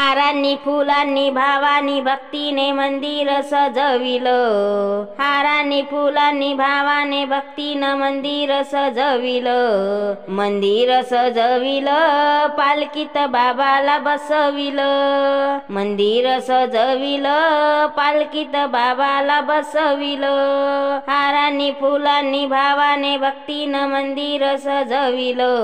हारांनी फुलांनी भावानी भक्तीने मंदिर सजविलं। हारांनी फुलांनी भावाने भक्तीनं मंदिर सजविलं। मंदिर सजविलं पालखीत बाबाला बसविलं। मंदिर सजविलं पालखीत बाबाला बसविलं। हारांनी फुलांनी भावाने भक्तीनं मंदिर सजविलं।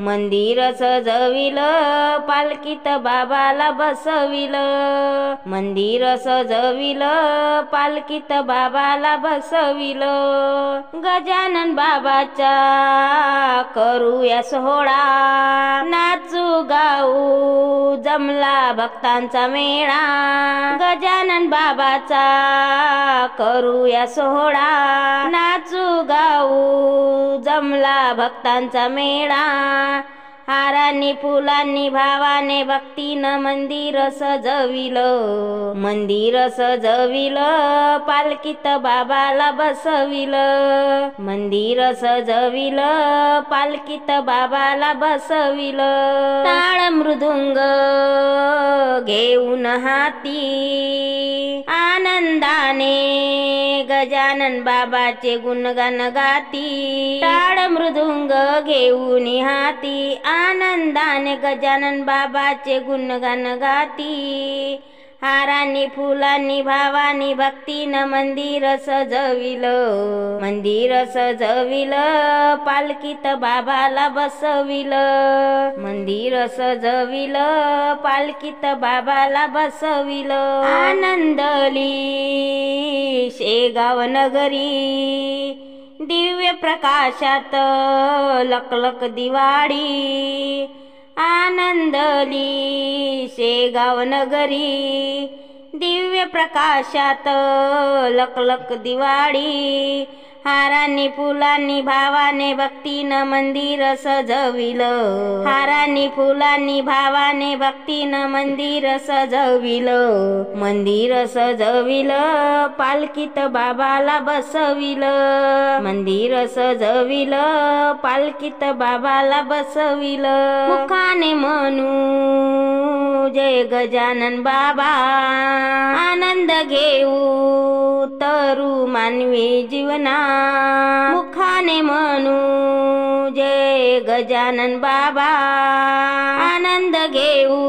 मंदिर सजविलं पालखीत बाबाला बसविलं। मंदिर सजविलं पालखीत बाबाला बसविलं। गजानन बाबाचा करूया सोहळा, नाचू गाऊ जमला भक्तांचा मेळा। गजानन बाबाचा करूया सोहळा, नाचू गाऊ जमला भक्तांचा मेळा। हारांनी फुलांनी भावाने भक्तीनं मंदिर सजविलं। मंदिर सजविलं पालखीत बाबाला बसविलं। मंदिर सजविलं पालखीत बाबाला बसविलं। टाळ मृदुंग घेऊन हाती आनंदाने गजानन बाबाचे गुणगान गाती। टाळ मृदुंग घेऊन हाती आनंदाने गजानन बाबाचे गुणगान गाती। हारांनी फुलांनी भावानी भक्तीनं मंदिर सजविलं। मंदिर सजविलं पालखीत बाबाला बसविलं। मंदिर सजविलं पालखीत बाबाला बसविलं। आनंदली शेगाव नगरी दिव्य प्रकाशात लखलख दिवाळी। आनंदली शेगाव नगरी दिव्य प्रकाशात लखलख दिवाळी। हारांनी फुलांनी भावाने भक्तीनं मंदिर सजविलं। हारांनी फुलांनी भावाने भक्तीनं मंदिर सजविलं। मंदिर सजविलं पालखीत बाबाला बसविलं। मंदिर सजविलं पालखीत बाबाला बसविलं। मुखाने म्हणू जय गजानन बाबा, आनंद घेऊ तरू मानवी जीवना। मुखाने म्हणू जय गजानन बाबा, आनंद घेऊ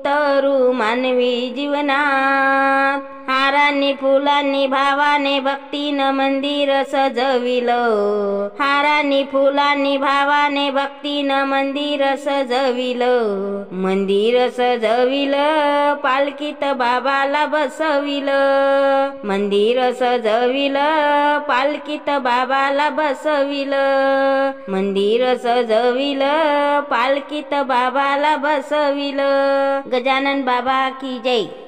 तरू मानवी जीवनात। हारांनी फुलांनी भावाने भक्तीनं मंदिर सजविलं। हारांनी फुलांनी भावाने भक्तीनं मंदिर सजविलं। मंदिर सजविलं पालखीत बाबाला बसविलं। मंदिर सजविलं पालखीत बाबाला बसविलं। मंदिर सजविलं पालखीत बाबाला बसविलं। गजानन बाबा की जय।